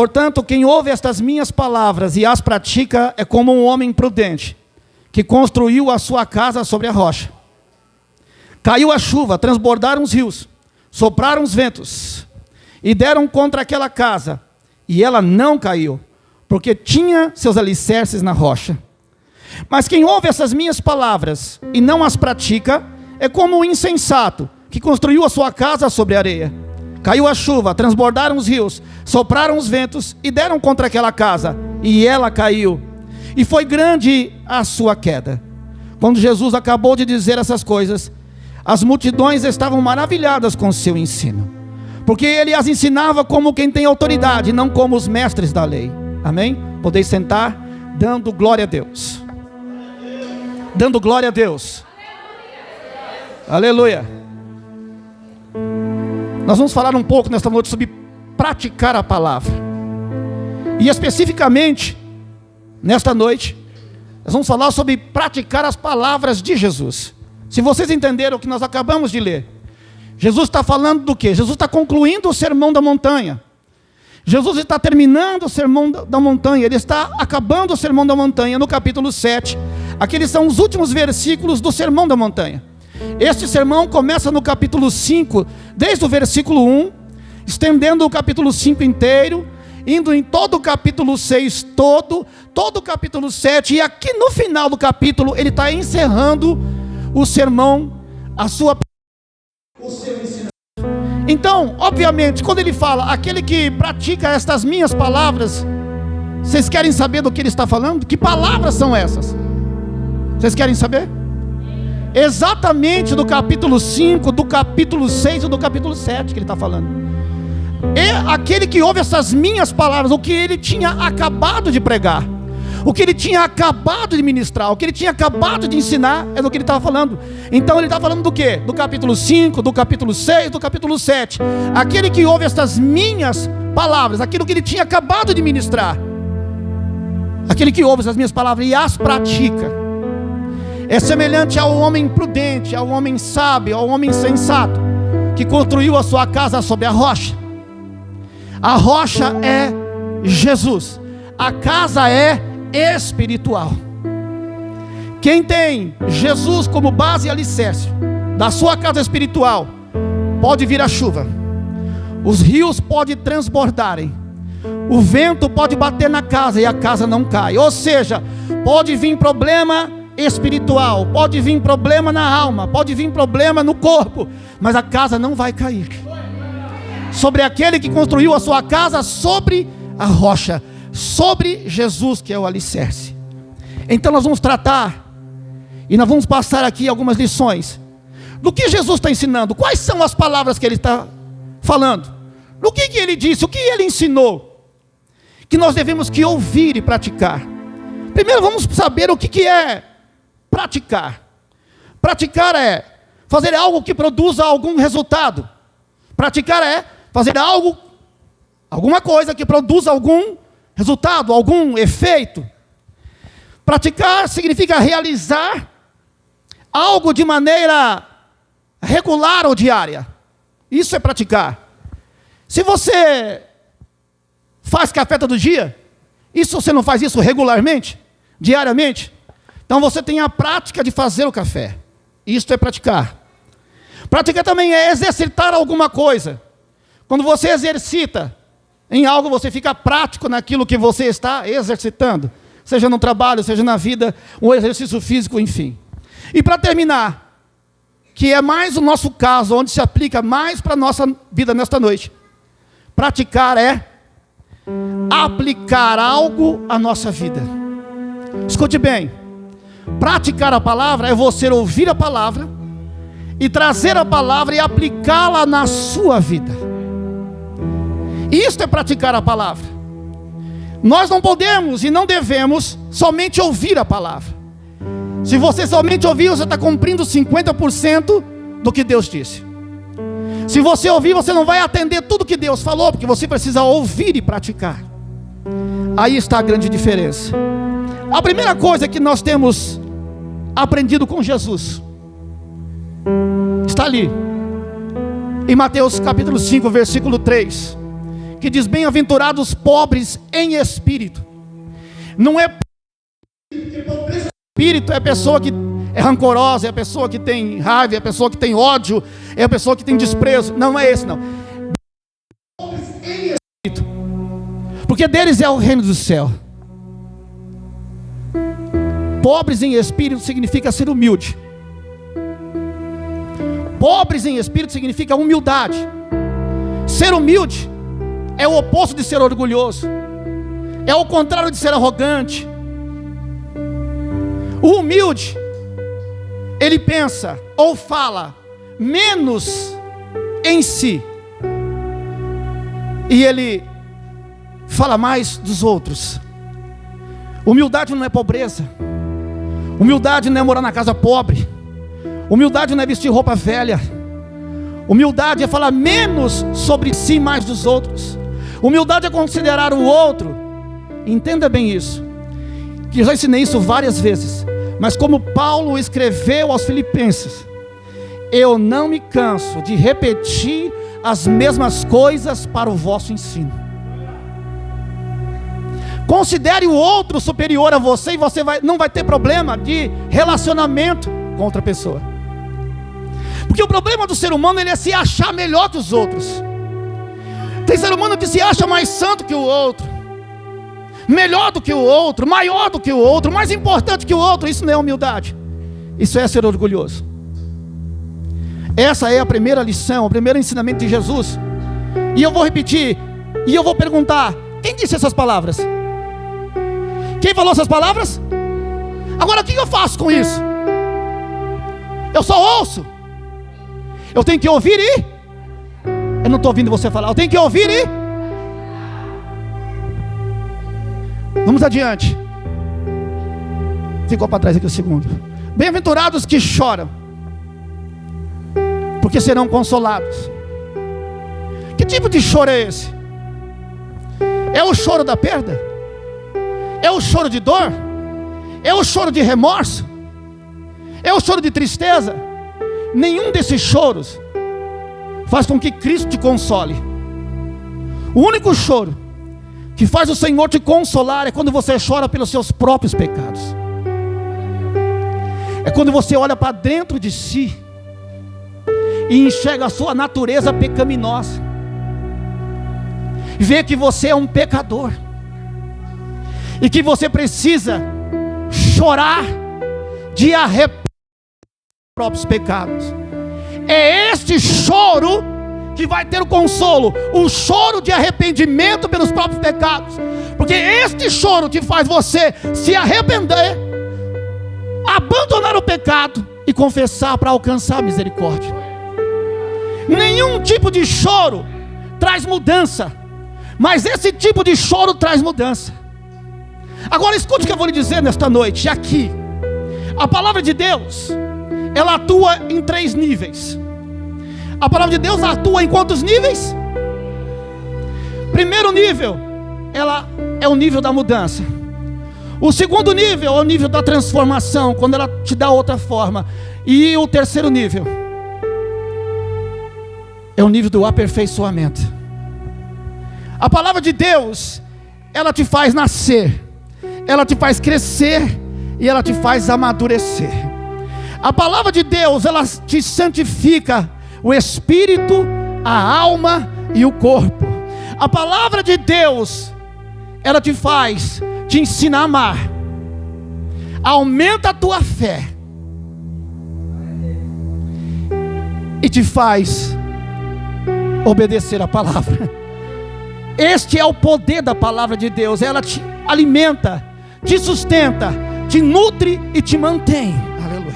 Portanto, quem ouve estas minhas palavras e as pratica é como um homem prudente, que construiu a sua casa sobre a rocha. Caiu a chuva, transbordaram os rios, sopraram os ventos, e deram contra aquela casa, e ela não caiu, porque tinha seus alicerces na rocha. Mas quem ouve essas minhas palavras e não as pratica, é como um insensato, que construiu a sua casa sobre a areia. Caiu a chuva, transbordaram os rios, sopraram os ventos, e deram contra aquela casa, e ela caiu. E foi grande a sua queda. Quando Jesus acabou de dizer essas coisas, as multidões estavam maravilhadas com o seu ensino, porque ele as ensinava como quem tem autoridade, não como os mestres da lei. Amém? Podeis sentar, dando glória a Deus. Dando glória a Deus. Aleluia. Nós vamos falar um pouco nesta noite sobre praticar a palavra. E especificamente, nesta noite, nós vamos falar sobre praticar as palavras de Jesus. Se vocês entenderam o que nós acabamos de ler, Jesus está falando do quê? Jesus está concluindo o sermão da montanha. Jesus está terminando o sermão da montanha. Ele está acabando o sermão da montanha no capítulo 7. Aqueles são os últimos versículos do sermão da montanha. Este sermão começa no capítulo 5, desde o versículo 1, estendendo o capítulo 5 inteiro, indo em todo o capítulo 6 todo o capítulo 7, e aqui no final do capítulo ele está encerrando o sermão, o seu ensinamento. Então, obviamente, quando ele fala, aquele que pratica estas minhas palavras, vocês querem saber do que ele está falando? Que palavras são essas? Vocês querem saber? Exatamente do capítulo 5, do capítulo 6 e do capítulo 7 que ele está falando. É aquele que ouve essas minhas palavras, o que ele tinha acabado de pregar, o que ele tinha acabado de ministrar, o que ele tinha acabado de ensinar, é do que ele estava falando. Então ele está falando do quê? Do capítulo 5, do capítulo 6, do capítulo 7. Aquele que ouve estas minhas palavras, aquilo que ele tinha acabado de ministrar, aquele que ouve essas minhas palavras e as pratica, é semelhante ao homem prudente, ao homem sábio, ao homem sensato, que construiu a sua casa sobre a rocha. A rocha é Jesus, a casa é espiritual. Quem tem Jesus como base e alicerce da sua casa espiritual, pode vir a chuva, os rios podem transbordarem, o vento pode bater na casa e a casa não cai. Ou seja, pode vir problema espiritual, pode vir problema na alma, pode vir problema no corpo, mas a casa não vai cair. Sobre aquele que construiu a sua casa sobre a rocha, sobre Jesus, que é o alicerce. Então nós vamos tratar, e nós vamos passar aqui algumas lições do que Jesus está ensinando. Quais são as palavras que ele está falando? O que ele disse, o que ele ensinou, que nós devemos que ouvir e praticar. Primeiro vamos saber o que é praticar. Praticar é fazer algo que produza algum resultado. Praticar é fazer algo, alguma coisa que produza algum resultado, algum efeito. Praticar significa realizar algo de maneira regular ou diária. Isso é praticar. Se você faz café todo dia, você não faz isso regularmente, diariamente, então você tem a prática de fazer o café. Isso é praticar. Praticar também é exercitar alguma coisa. Quando você exercita em algo, você fica prático naquilo que você está exercitando, seja no trabalho, seja na vida, um exercício físico, enfim. E para terminar, que é mais o nosso caso, onde se aplica mais para a nossa vida nesta noite, praticar é aplicar algo à nossa vida. Escute bem, praticar a palavra é você ouvir a palavra e trazer a palavra e aplicá-la na sua vida. Isto é praticar a palavra. Nós não podemos e não devemos somente ouvir a palavra. Se você somente ouvir, você está cumprindo 50% do que Deus disse. Se você ouvir, você não vai atender tudo que Deus falou, porque você precisa ouvir e praticar. Aí está a grande diferença. A primeira coisa que nós temos aprendido com Jesus está ali, em Mateus capítulo 5, versículo 3, que diz: bem-aventurados os pobres em espírito. Não é porque pobreza de espírito é a pessoa que é rancorosa, é a pessoa que tem raiva, é a pessoa que tem ódio, é a pessoa que tem desprezo. Não é esse, não. Pobres em espírito, porque deles é o reino do céu. Pobres em espírito significa ser humilde. Pobres em espírito significa humildade. Ser humilde é o oposto de ser orgulhoso, é o contrário de ser arrogante. O humilde, ele pensa ou fala menos em si, e ele fala mais dos outros. Humildade não é pobreza. Humildade não é morar na casa pobre. Humildade não é vestir roupa velha. Humildade é falar menos sobre si, mais dos outros. Humildade é considerar o outro. Entenda bem isso, que eu já ensinei isso várias vezes, mas como Paulo escreveu aos Filipenses, eu não me canso de repetir as mesmas coisas para o vosso ensino. Considere o outro superior a você, e você não vai ter problema de relacionamento com outra pessoa. Porque o problema do ser humano, ele é se achar melhor que os outros. Tem ser humano que se acha mais santo que o outro, melhor do que o outro, maior do que o outro, mais importante que o outro. Isso não é humildade, isso é ser orgulhoso. Essa é a primeira lição, o primeiro ensinamento de Jesus. E eu vou repetir, e eu vou perguntar: quem disse essas palavras? Quem falou essas palavras? Agora o que eu faço com isso? Eu só ouço. Eu tenho que ouvir e... Eu não estou ouvindo você falar. Eu tenho que ouvir e... Vamos adiante. Ficou para trás aqui o segundo. Bem-aventurados que choram, porque serão consolados. Que tipo de choro é esse? É o choro da perda? É o choro de dor? É o choro de remorso? É o choro de tristeza? Nenhum desses choros faz com que Cristo te console. O único choro que faz o Senhor te consolar é quando você chora pelos seus próprios pecados. É quando você olha para dentro de si e enxerga a sua natureza pecaminosa, vê que você é um pecador e que você precisa chorar de arrependimento dos próprios pecados. É este choro que vai ter o consolo, o choro de arrependimento pelos próprios pecados, porque este choro que faz você se arrepender, abandonar o pecado e confessar para alcançar a misericórdia. Nenhum tipo de choro traz mudança, mas esse tipo de choro traz mudança. Agora escute o que eu vou lhe dizer nesta noite. Aqui, a palavra de Deus, ela atua em 3 níveis. A palavra de Deus atua em quantos níveis? Primeiro nível, ela é o nível da mudança. O segundo nível é o nível da transformação, quando ela te dá outra forma. E o terceiro nível é o nível do aperfeiçoamento. A palavra de Deus, ela te faz nascer, ela te faz crescer e ela te faz amadurecer. A palavra de Deus, ela te santifica o espírito, a alma e o corpo. A palavra de Deus, ela te faz, te ensina a amar, aumenta a tua fé e te faz obedecer a palavra. Este é o poder da palavra de Deus. Ela te alimenta, te sustenta, te nutre e te mantém. Aleluia.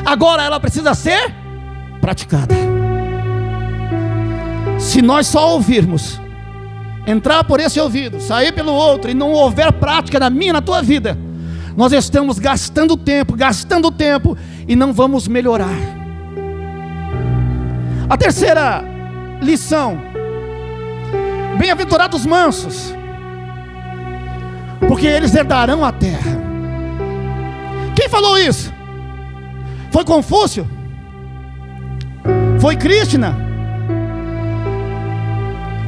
Agora ela precisa ser praticada. Se nós só ouvirmos, entrar por esse ouvido, sair pelo outro, e não houver prática na minha, na tua vida, nós estamos gastando tempo e não vamos melhorar. A terceira lição: bem-aventurados os mansos, porque eles herdarão a terra. Quem falou isso? Foi Confúcio? Foi Krishna?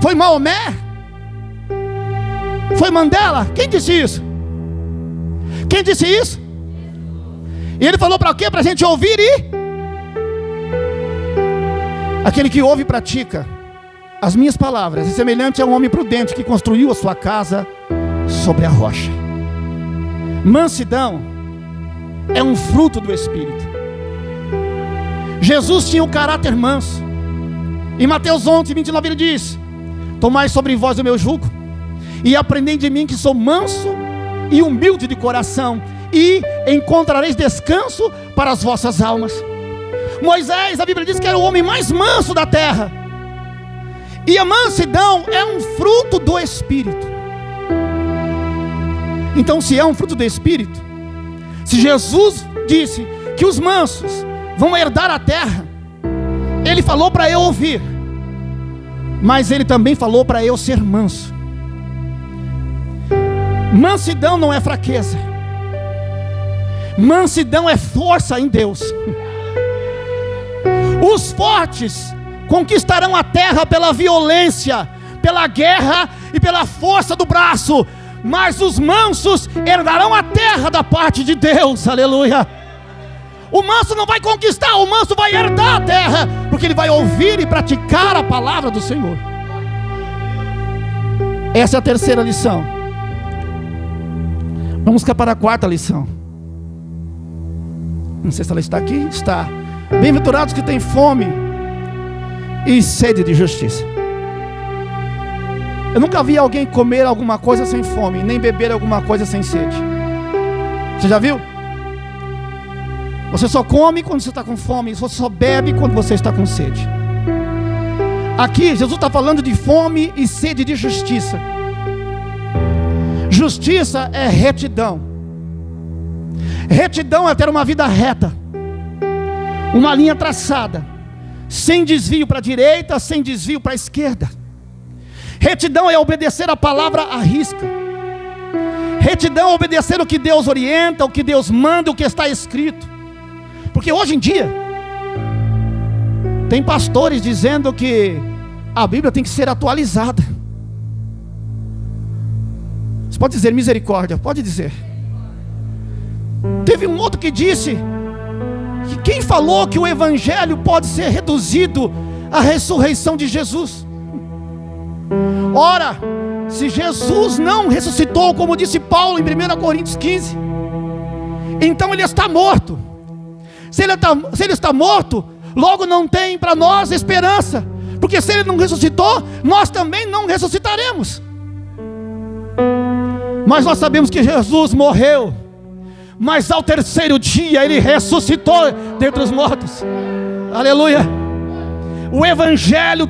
Foi Maomé? Foi Mandela? Quem disse isso? Quem disse isso? E ele falou para quê? Para a gente ouvir e... Aquele que ouve e pratica as minhas palavras é semelhante a um homem prudente que construiu a sua casa sobre a rocha. Mansidão é um fruto do Espírito. Jesus tinha o caráter manso. Em Mateus 11, 29 ele diz: tomai sobre vós o meu jugo e aprendei de mim, que sou manso e humilde de coração, e encontrareis descanso para as vossas almas. Moisés, a Bíblia diz que era o homem mais manso da terra. E a mansidão é um fruto do Espírito. Então, se é um fruto do Espírito, se Jesus disse que os mansos vão herdar a terra, Ele falou para eu ouvir, mas Ele também falou para eu ser manso. Mansidão não é fraqueza. Mansidão é força em Deus. Os fortes conquistarão a terra pela violência, pela guerra e pela força do braço, mas os mansos herdarão a terra da parte de Deus. Aleluia. O manso não vai conquistar, o manso vai herdar a terra, porque ele vai ouvir e praticar a palavra do Senhor. Essa é a terceira lição. Vamos para a quarta lição. Não sei se ela está aqui. Está. Bem-aventurados que têm fome e sede de justiça. Eu nunca vi alguém comer alguma coisa sem fome, nem beber alguma coisa sem sede. Você já viu? Você só come quando você está com fome, você só bebe quando você está com sede. Aqui Jesus está falando de fome e sede de justiça. Justiça é retidão. Retidão é ter uma vida reta, uma linha traçada, sem desvio para a direita, sem desvio para a esquerda. Retidão é obedecer a palavra à risca. Retidão é obedecer o que Deus orienta, o que Deus manda, o que está escrito. Porque hoje em dia tem pastores dizendo que a Bíblia tem que ser atualizada. Você pode dizer misericórdia? Pode dizer. Teve um outro que disse que quem falou que o Evangelho pode ser reduzido à ressurreição de Jesus? Ora, se Jesus não ressuscitou, como disse Paulo em 1 Coríntios 15, então ele está morto. Se ele está morto, logo não tem para nós esperança, porque se ele não ressuscitou, nós também não ressuscitaremos. Mas nós sabemos que Jesus morreu, mas ao terceiro dia ele ressuscitou dentre os mortos. Aleluia. O Evangelho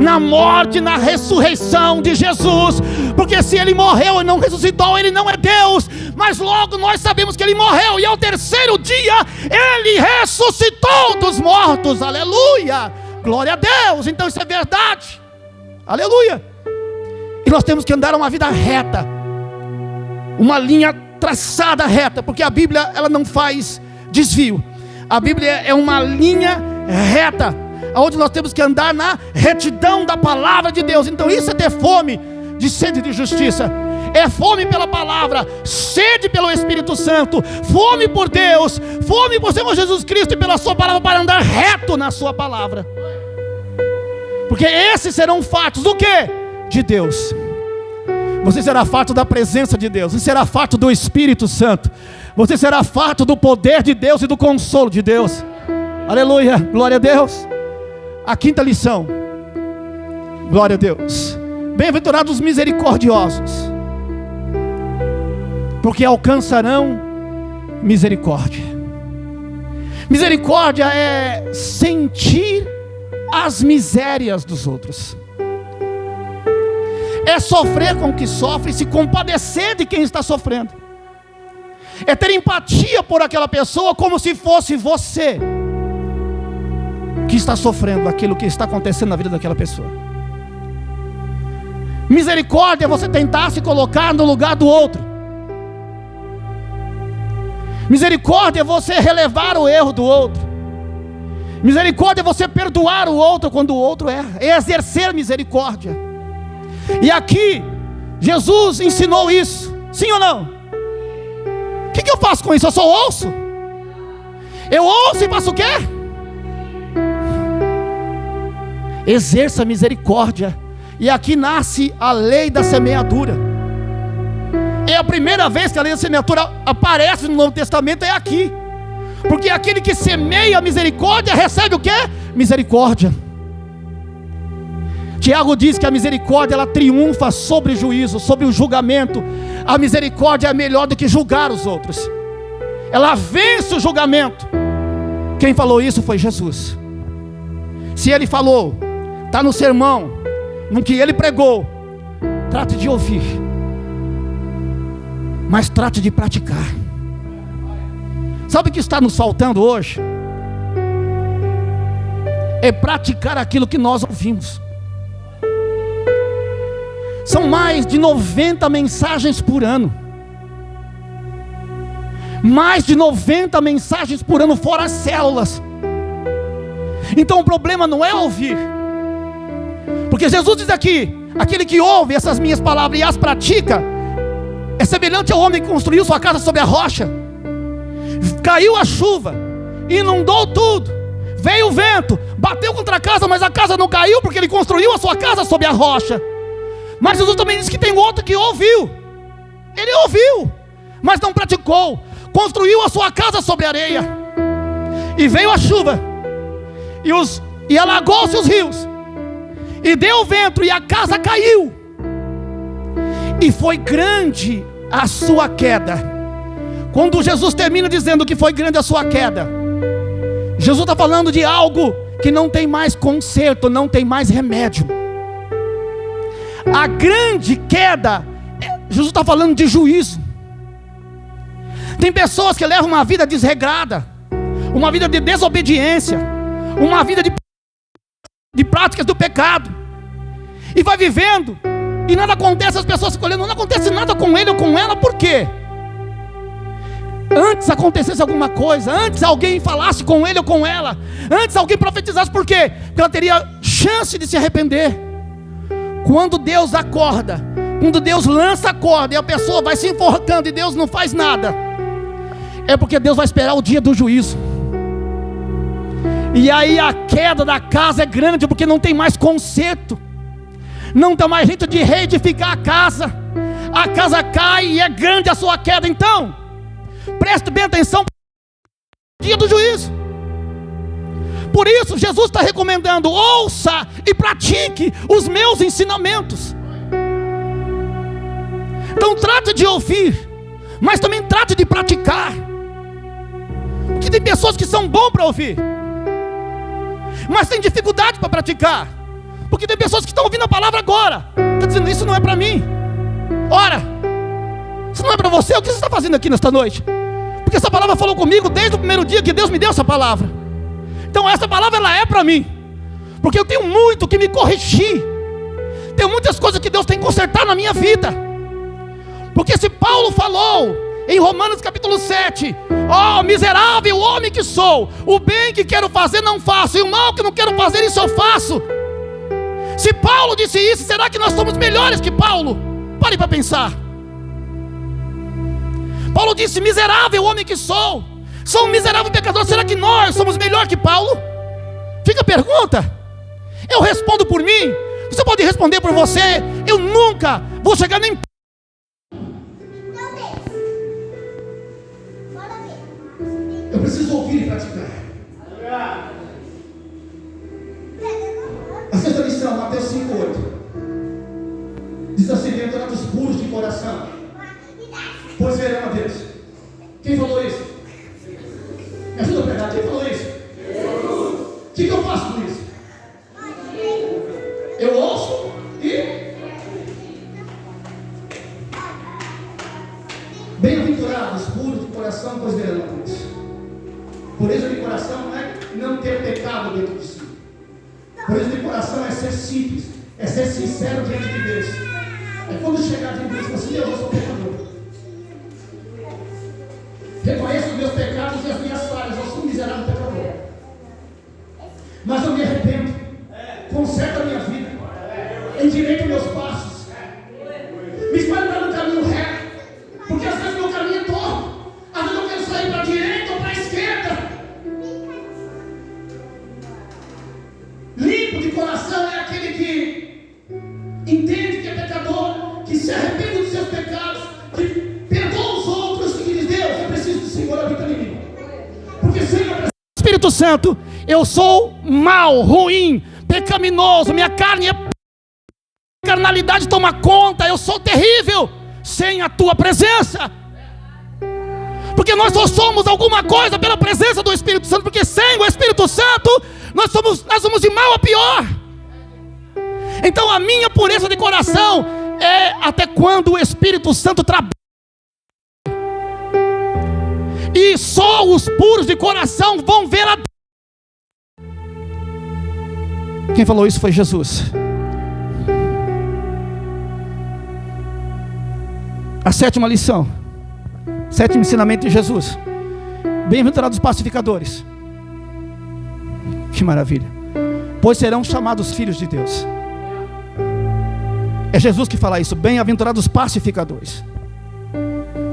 na morte, na ressurreição de Jesus, porque se ele morreu e não ressuscitou, ele não é Deus, mas logo nós sabemos que ele morreu, e ao terceiro dia ele ressuscitou dos mortos. Aleluia, glória a Deus. Então isso é verdade, aleluia. E nós temos que andar uma vida reta, uma linha traçada reta, porque a Bíblia ela não faz desvio. A Bíblia é uma linha reta, onde nós temos que andar na retidão da palavra de Deus. Então isso é ter fome de sede de justiça, é fome pela palavra, sede pelo Espírito Santo, fome por Deus, fome por Senhor Jesus Cristo e pela sua palavra, para andar reto na sua palavra. Porque esses serão fatos do quê? De Deus. Você será fato da presença de Deus, você será fato do Espírito Santo, você será fato do poder de Deus e do consolo de Deus. Aleluia, glória a Deus. A quinta lição, glória a Deus. Bem-aventurados os misericordiosos, porque alcançarão misericórdia. Misericórdia é sentir as misérias dos outros, é sofrer com o que sofre e se compadecer de quem está sofrendo, é ter empatia por aquela pessoa como se fosse você que está sofrendo aquilo que está acontecendo na vida daquela pessoa. Misericórdia é você tentar se colocar no lugar do outro. Misericórdia é você relevar o erro do outro. Misericórdia é você perdoar o outro quando o outro erra, é exercer misericórdia. E aqui, Jesus ensinou isso, sim ou não? O que eu faço com isso? Eu só ouço? Eu ouço e faço o quê? Exerça misericórdia. E aqui nasce a lei da semeadura. É a primeira vez que a lei da semeadura aparece no Novo Testamento, é aqui. Porque aquele que semeia misericórdia recebe o quê? Misericórdia. Tiago diz que a misericórdia ela triunfa sobre o juízo, sobre o julgamento. A misericórdia é melhor do que julgar os outros. Ela vence o julgamento. Quem falou isso foi Jesus. Se ele falou, está no sermão, no que ele pregou, trate de ouvir, mas trate de praticar. Sabe o que está nos faltando hoje? É praticar aquilo que nós ouvimos. São mais de 90 mensagens por ano. Mais de 90 mensagens por ano, fora as células. Então o problema não é ouvir. Porque Jesus diz aqui: aquele que ouve essas minhas palavras e as pratica, é semelhante ao homem que construiu sua casa sobre a rocha. Caiu a chuva, inundou tudo, veio o vento, bateu contra a casa, mas a casa não caiu, porque ele construiu a sua casa sobre a rocha. Mas Jesus também disse que tem outro que ouviu. Ele ouviu, mas não praticou. Construiu a sua casa sobre areia, e veio a chuva, e alagou-se os rios, e deu o vento, e a casa caiu, e foi grande a sua queda. Quando Jesus termina dizendo que foi grande a sua queda, Jesus está falando de algo que não tem mais conserto, não tem mais remédio. A grande queda, Jesus está falando de juízo. Tem pessoas que levam uma vida desregrada, uma vida de desobediência, uma vida de práticas do pecado, e vai vivendo, e nada acontece. As pessoas ficam olhando, não acontece nada com ele ou com ela. Por quê? Antes acontecesse alguma coisa, antes alguém falasse com ele ou com ela, antes alguém profetizasse. Por quê? Porque ela teria chance de se arrepender. Quando Deus acorda, quando Deus lança a corda e a pessoa vai se enforcando e Deus não faz nada, é porque Deus vai esperar o dia do juízo. E aí a queda da casa é grande, porque não tem mais conserto, não tem mais jeito de reedificar a casa cai e é grande a sua queda. Então preste bem atenção, dia do juízo. Por isso Jesus está recomendando: ouça e pratique os meus ensinamentos. Então trate de ouvir, mas também trate de praticar. Porque tem pessoas que são bons para ouvir, mas tem dificuldade para praticar. Porque tem pessoas que estão ouvindo a palavra agora, está dizendo: isso não é para mim. Ora, isso não é para você. O que você está fazendo aqui nesta noite? Porque essa palavra falou comigo desde o primeiro dia que Deus me deu essa palavra. Então essa palavra ela é para mim, porque eu tenho muito que me corrigir, tem muitas coisas que Deus tem que consertar na minha vida. Porque se Paulo falou em Romanos capítulo 7, ó miserável homem que sou, o bem que quero fazer não faço, e o mal que não quero fazer isso eu faço. Se Paulo disse isso, será que nós somos melhores que Paulo? Pare para pensar. Paulo disse: miserável homem que sou um miserável pecador. Será que nós somos melhor que Paulo? Fica a pergunta. Eu respondo por mim, você pode responder por você. Eu nunca vou chegar nem... Eu preciso ouvir e praticar. A sexta lição, Mateus 5:8, diz assim: bem-aventurados os puros de coração, pois verão a Deus. Quem falou isso? Me ajuda a pegar. Quem falou isso? Jesus. O que eu faço com isso? Eu ouço e... bem-aventurados puros de coração, pois verão a Deus. Pureza de coração não é não ter pecado dentro de si. Pureza de coração é ser simples, é ser sincero diante de Deus. É quando chegar diante de Deus e falar assim: Deus, eu sou pecador. Reconheço os meus pecados e as minhas falhas. Eu sou um miserável pecador. endireita meus passos, me faz andar no caminho reto, porque às vezes meu caminho é torto, às vezes eu quero sair para a direita ou para a esquerda. Limpo de coração é aquele que entende que é pecador, que se arrepende dos seus pecados, que perdoa os outros e que diz: Deus, eu preciso do Senhor, habita em mim. Porque sem o Espírito Santo, eu sou mau, ruim, pecaminoso, minha carne é... carnalidade toma conta, eu sou terrível sem a tua presença. Porque nós só somos alguma coisa pela presença do Espírito Santo, porque sem o Espírito Santo nós somos de mal a pior. Então a minha pureza de coração é até quando o Espírito Santo trabalha. E só os puros de coração vão ver a... Quem falou isso foi Jesus. A sétima lição, sétimo ensinamento de Jesus: bem-aventurados os pacificadores. Que maravilha! Pois serão chamados filhos de Deus. É Jesus que fala isso. Bem-aventurados os pacificadores.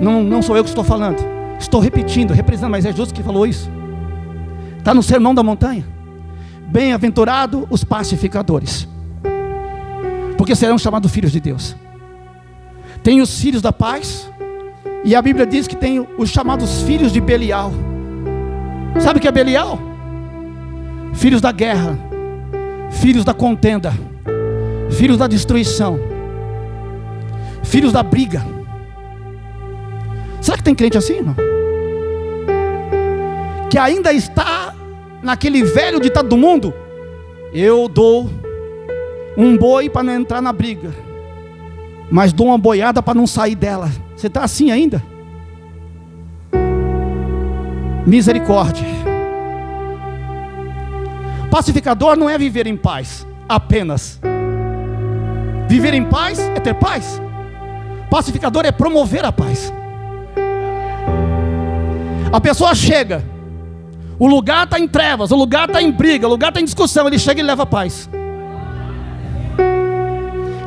Não sou eu que estou falando, estou repetindo, reprisando, mas é Jesus que falou isso. Está no Sermão da Montanha. Bem-aventurados os pacificadores, porque serão chamados filhos de Deus. Tem os filhos da paz, e a Bíblia diz que tem os chamados filhos de Belial. Sabe o que é Belial? Filhos da guerra, filhos da contenda, filhos da destruição, filhos da briga. Será que tem crente assim, não? Que ainda está naquele velho ditado do mundo: eu dou um boi para não entrar na briga, mas dou uma boiada para não sair dela. Você está assim ainda? Misericórdia. Pacificador não é viver em paz apenas. Viver em paz é ter paz. Pacificador é promover a paz. A pessoa chega, o lugar está em trevas, o lugar está em briga, o lugar está em discussão, ele chega e leva a paz.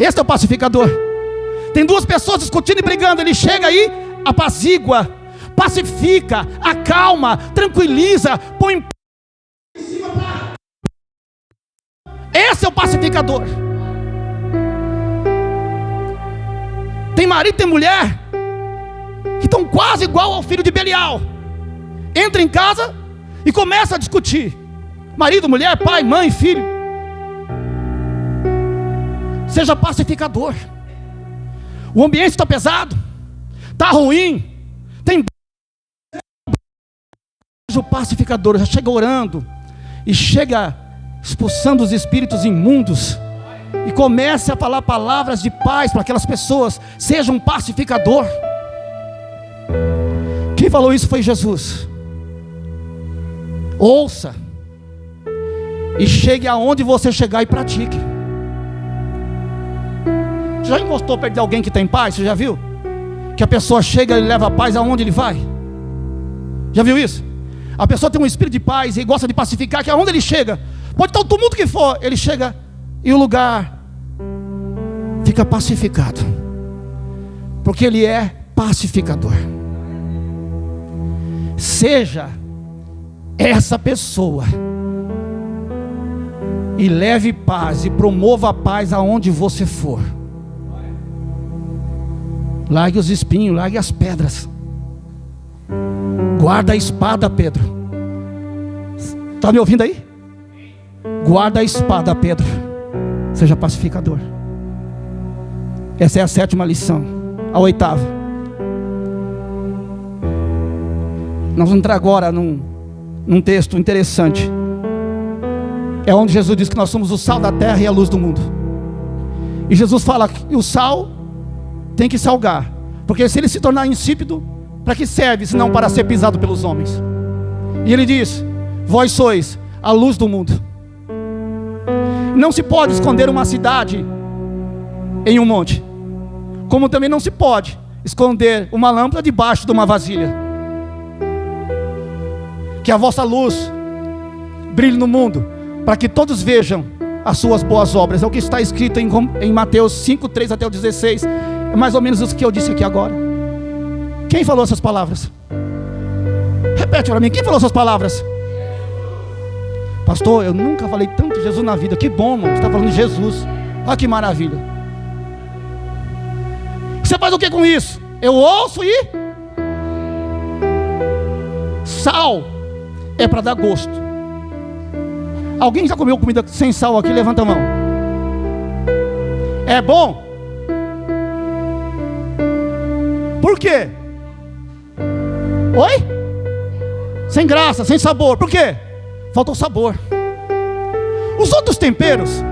Esse é o pacificador. Tem duas pessoas discutindo e brigando, ele chega aí, apazigua, pacifica, acalma, tranquiliza, põe em cima pra... Esse é o pacificador. Tem marido e tem mulher que estão quase igual ao filho de Belial. Entra em casa e começa a discutir. Marido, mulher, pai, mãe, filho. Seja pacificador. O ambiente está pesado, está ruim, tem... O pacificador já chega orando e chega expulsando os espíritos imundos e começa a falar palavras de paz para aquelas pessoas. Seja um pacificador. Quem falou isso foi Jesus. Ouça e chegue aonde você chegar e pratique. Já encostou perto de alguém que tem paz? Você já viu? Que a pessoa chega e leva a paz aonde ele vai? Já viu isso? A pessoa tem um espírito de paz e gosta de pacificar, que aonde ele chega, pode estar o tumulto que for, ele chega e o lugar fica pacificado, porque ele é pacificador. Seja essa pessoa e leve paz e promova a paz aonde você for. Largue os espinhos, largue as pedras. Guarda a espada, Pedro. Está me ouvindo aí? Guarda a espada, Pedro. Seja pacificador. Essa é a sétima lição. A oitava. Nós vamos entrar agora num texto interessante. É onde Jesus diz que nós somos o sal da terra e a luz do mundo. E Jesus fala que o sal tem que salgar, porque se ele se tornar insípido, para que serve, senão para ser pisado pelos homens? E ele diz: vós sois a luz do mundo. Não se pode esconder uma cidade em um monte, como também não se pode esconder uma lâmpada debaixo de uma vasilha. Que a vossa luz brilhe no mundo, para que todos vejam as suas boas obras. É o que está escrito em Mateus 5, 3 até o 16. É mais ou menos isso que eu disse aqui agora. Quem falou essas palavras? Repete para mim, quem falou essas palavras? Pastor, eu nunca falei tanto de Jesus na vida. Que bom, irmão, você está falando de Jesus. Olha que maravilha. Você faz o que com isso? Eu ouço e... Sal é para dar gosto. Alguém já comeu comida sem sal aqui? Levanta a mão. É bom? Por quê? Oi? Sem graça, sem sabor. Por quê? Falta o sabor. Os outros temperos,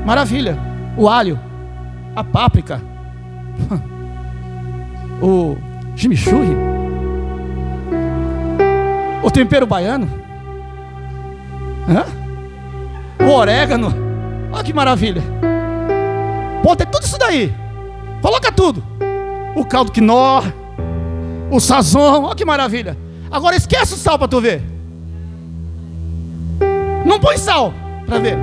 maravilha. O alho, a páprica, o chimichurri, o tempero baiano, o orégano. Olha que maravilha. Pode ter tudo isso daí. Coloca tudo. O caldo quinó, o sazon. Olha que maravilha. Agora esquece o sal para tu ver. Não põe sal para ver.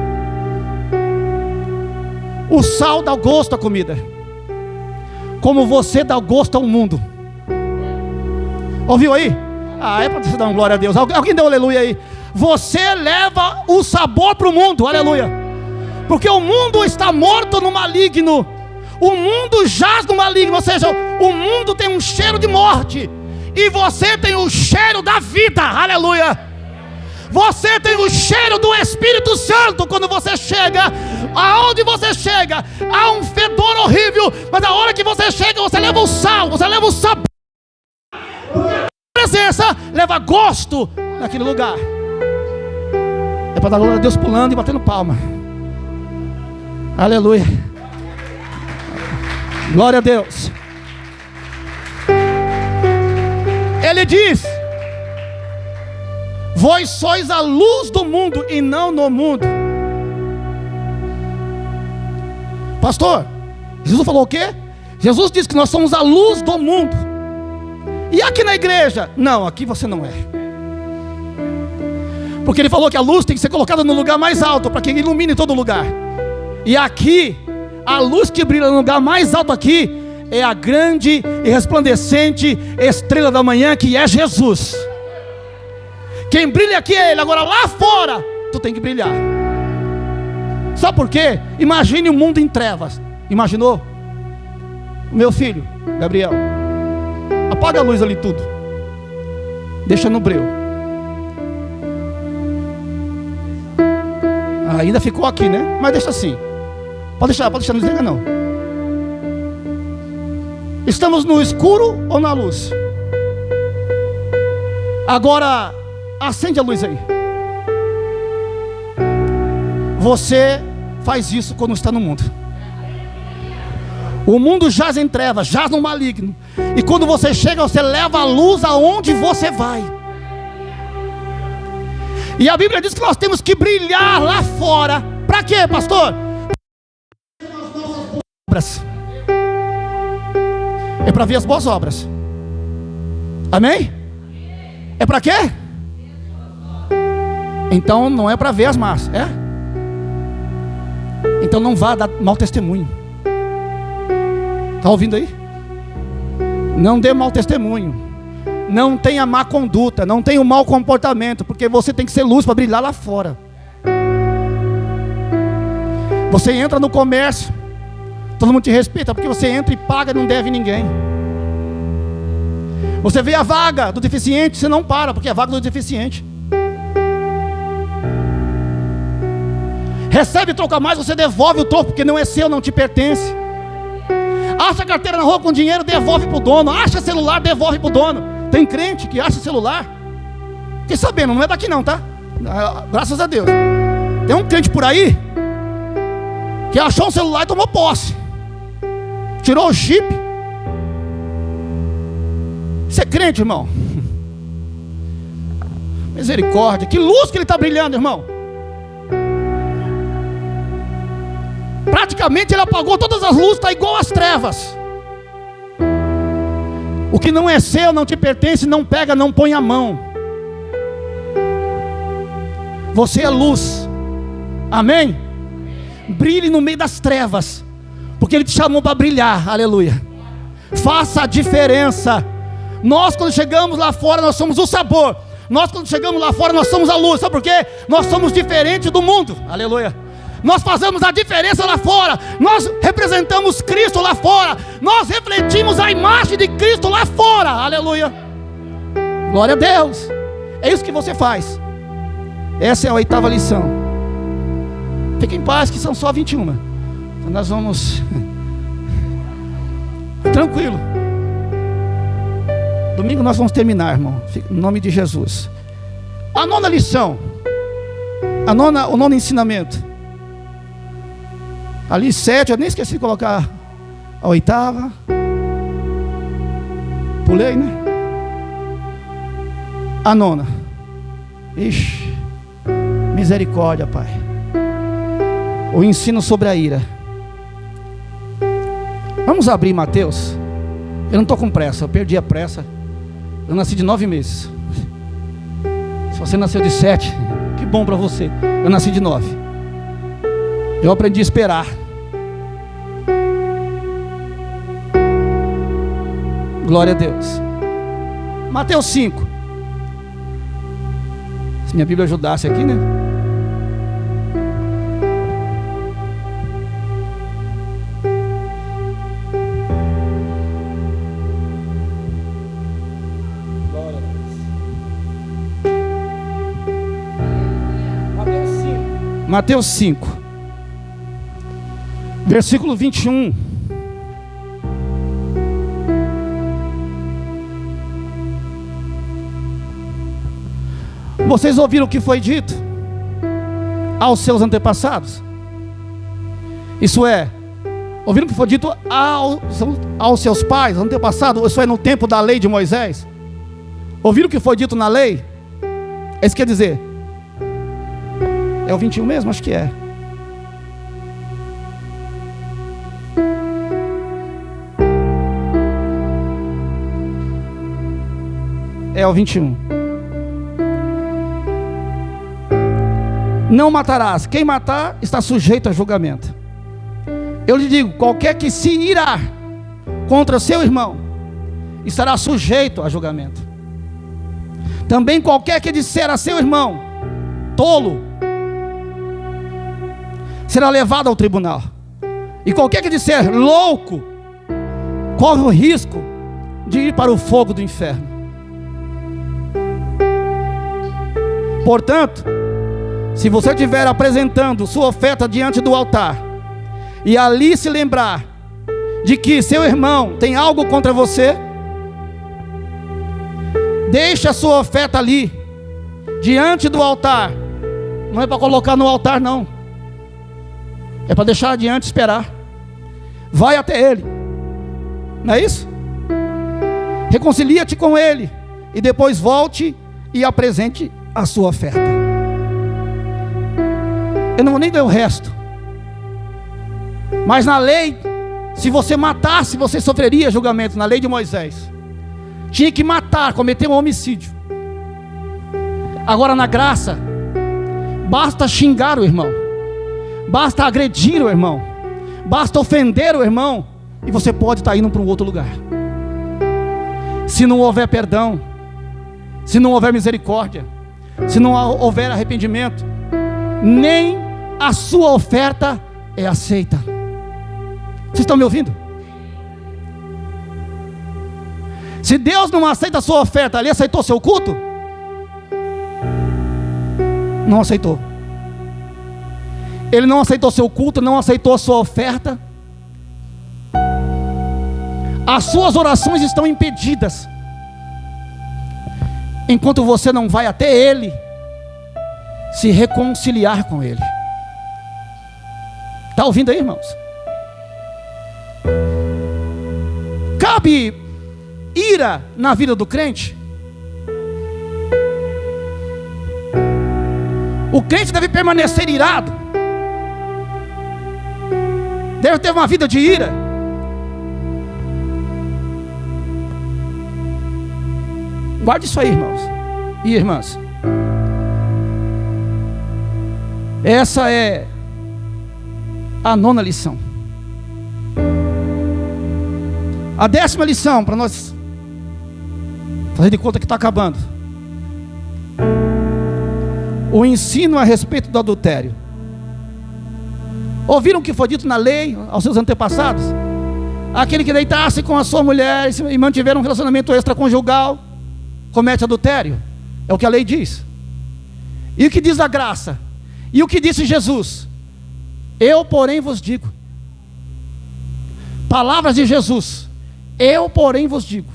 O sal dá gosto à comida, como você dá gosto ao mundo. Ouviu aí? É para você dar uma glória a Deus. Alguém deu um aleluia aí. Você leva o sabor para o mundo, aleluia. Porque o mundo está morto no maligno. O mundo jaz no maligno. Ou seja, o mundo tem um cheiro de morte, e você tem o cheiro da vida, aleluia. Você tem o cheiro do Espírito Santo. Quando você chega, aonde você chega, há um fedor horrível, mas a hora que você chega, você leva o sal, você leva o sabor. A presença leva gosto naquele lugar. É para dar glória a Deus pulando e batendo palma. Aleluia. Glória a Deus. Ele diz: vós sois a luz do mundo e não no mundo. Pastor, Jesus falou o quê? Jesus disse que nós somos a luz do mundo. E aqui na igreja? Não, aqui você não é. Porque ele falou que a luz tem que ser colocada no lugar mais alto, para que ilumine todo lugar. E aqui, a luz que brilha no lugar mais alto aqui é a grande e resplandecente estrela da manhã, que é Jesus. Quem brilha aqui é Ele. Agora lá fora, tu tem que brilhar. Sabe por quê? Imagine o mundo em trevas. Imaginou? Meu filho, Gabriel, apaga a luz ali tudo. Deixa no breu. Ainda ficou aqui, né? Mas deixa assim. Pode deixar, não desliga não. Estamos no escuro ou na luz? Agora, acende a luz aí. Você faz isso quando está no mundo. O mundo jaz em trevas, jaz no maligno. E quando você chega, você leva a luz aonde você vai. E a Bíblia diz que nós temos que brilhar lá fora. Para quê, pastor? É para ver as boas obras. Amém? É para quê? Então não é para ver as más, é? Então não vá dar mau testemunho. Está ouvindo aí? Não dê mau testemunho. Não tenha má conduta. Não tenha um mau comportamento. Porque você tem que ser luz para brilhar lá fora. Você entra no comércio, todo mundo te respeita, porque você entra e paga e não deve ninguém. Você vê a vaga do deficiente, você não para, porque é a vaga do deficiente. Recebe troco a mais, você devolve o troco, porque não é seu, não te pertence. Acha carteira na rua com dinheiro, devolve para o dono. Acha celular, devolve para o dono. Tem crente que acha celular. Fiquei sabendo, não é daqui não, tá? Graças a Deus. Tem um crente por aí que achou um celular e tomou posse. Tirou o chip. Você é crente, irmão? Misericórdia. Que luz que ele está brilhando, irmão. Praticamente ele apagou todas as luzes, está igual às trevas. O que não é seu, não te pertence, não pega, não põe a mão. Você é luz. Amém? Brilhe no meio das trevas, porque Ele te chamou para brilhar. Aleluia. Faça a diferença. Nós, quando chegamos lá fora, nós somos o sabor. Nós, quando chegamos lá fora, nós somos a luz. Sabe por quê? Nós somos diferentes do mundo. Aleluia. Nós fazemos a diferença lá fora. Nós representamos Cristo lá fora. Nós refletimos a imagem de Cristo lá fora. Aleluia. Glória a Deus. É isso que você faz. Essa é a 8ª lição. Fique em paz, que são só 21. Então nós vamos tranquilo. Domingo nós vamos terminar, irmão. Em nome de Jesus. A 9ª lição. O nono ensinamento. Ali 7, eu nem esqueci de colocar a 8ª. Pulei, né? A 9ª. Ixi, misericórdia, Pai. O ensino sobre a ira. Vamos abrir Mateus. Eu não estou com pressa, eu perdi a pressa. Eu nasci de 9 meses. Se você nasceu de 7, que bom para você. Eu nasci de 9. Eu aprendi a esperar. Glória a Deus. Mateus 5. Se minha Bíblia ajudasse aqui, né? Glória a Deus. Mateus 5. Versículo 21. Vocês ouviram o que foi dito aos seus antepassados? Isso é, ouviram o que foi dito aos seus pais, antepassados? Isso é no tempo da lei de Moisés? Ouviram o que foi dito na lei? É isso que quer dizer? É o 21 mesmo? Acho que é. É o 21. Não matarás. Quem matar está sujeito a julgamento. Eu lhe digo, qualquer que se irar contra seu irmão estará sujeito a julgamento. Também qualquer que disser a seu irmão tolo será levado ao tribunal. E qualquer que disser louco corre o risco de ir para o fogo do inferno. Portanto, se você estiver apresentando sua oferta diante do altar e ali se lembrar de que seu irmão tem algo contra você, deixe a sua oferta ali diante do altar. Não é para colocar no altar, não. É para deixar adiante, esperar. Vai até ele. Não é isso? Reconcilia-te com ele e depois volte e apresente a sua oferta. Eu não vou nem ler o resto. Mas na lei, se você matasse, você sofreria julgamento. Na lei de Moisés tinha que matar, cometer um homicídio. Agora na graça, basta xingar o irmão, basta agredir o irmão, basta ofender o irmão, e você pode estar indo para um outro lugar. Se não houver perdão, se não houver misericórdia, se não houver arrependimento, nem a sua oferta é aceita. Vocês estão me ouvindo? Se Deus não aceita a sua oferta, Ele aceitou seu culto? Não aceitou. Ele não aceitou seu culto, não aceitou a sua oferta. As suas orações estão impedidas enquanto você não vai até Ele se reconciliar com Ele. Está ouvindo aí, irmãos? Cabe ira na vida do crente? O crente deve permanecer irado, deve ter uma vida de ira. Guarde isso aí, irmãos e irmãs. Essa é a 9ª lição. A 10ª lição, para nós fazer de conta que está acabando. O ensino a respeito do adultério. Ouviram o que foi dito na lei aos seus antepassados? Aquele que deitasse com a sua mulher e mantiver um relacionamento extraconjugal comete adultério. É o que a lei diz. E o que diz a graça? E o que disse Jesus? Eu, porém, vos digo. Palavras de Jesus. Eu, porém, vos digo.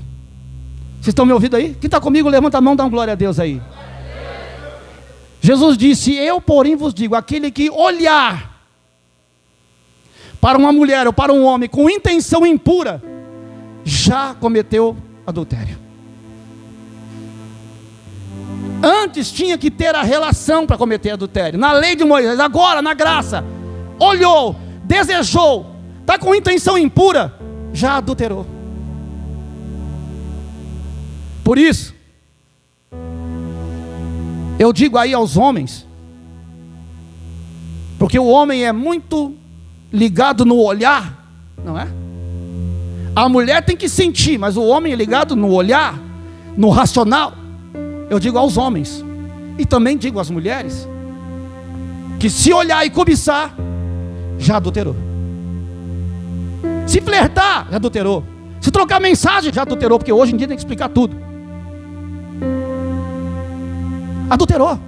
Vocês estão me ouvindo aí? Quem está comigo, levanta a mão, dá uma glória a Deus aí. Jesus disse, eu, porém, vos digo, aquele que olhar para uma mulher ou para um homem com intenção impura, já cometeu adultério. Antes tinha que ter a relação para cometer adultério. Na lei de Moisés, agora na graça, olhou, desejou, está com intenção impura, já adulterou. Por isso, eu digo aí aos homens, porque o homem é muito ligado no olhar, não é? A mulher tem que sentir, mas o homem é ligado no olhar, no racional. Eu digo aos homens, e também digo às mulheres, que se olhar e cobiçar, já adulterou. Se flertar, já adulterou. Se trocar mensagem, já adulterou, porque hoje em dia tem que explicar tudo. Adulterou.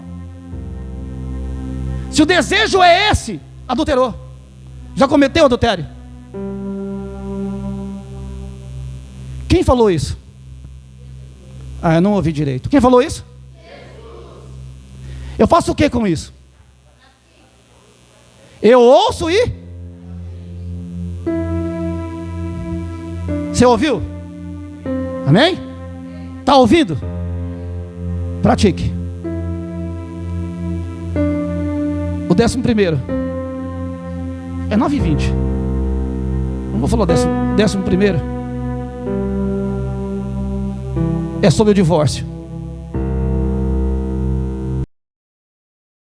Se o desejo é esse, adulterou. Já cometeu adultério? Quem falou isso? Eu não ouvi direito. Quem falou isso? Eu faço o que com isso? Eu ouço e... Você ouviu? Amém? Está ouvindo? Pratique. O 11º é 9h20. Não vou falar o 11º. É sobre o divórcio.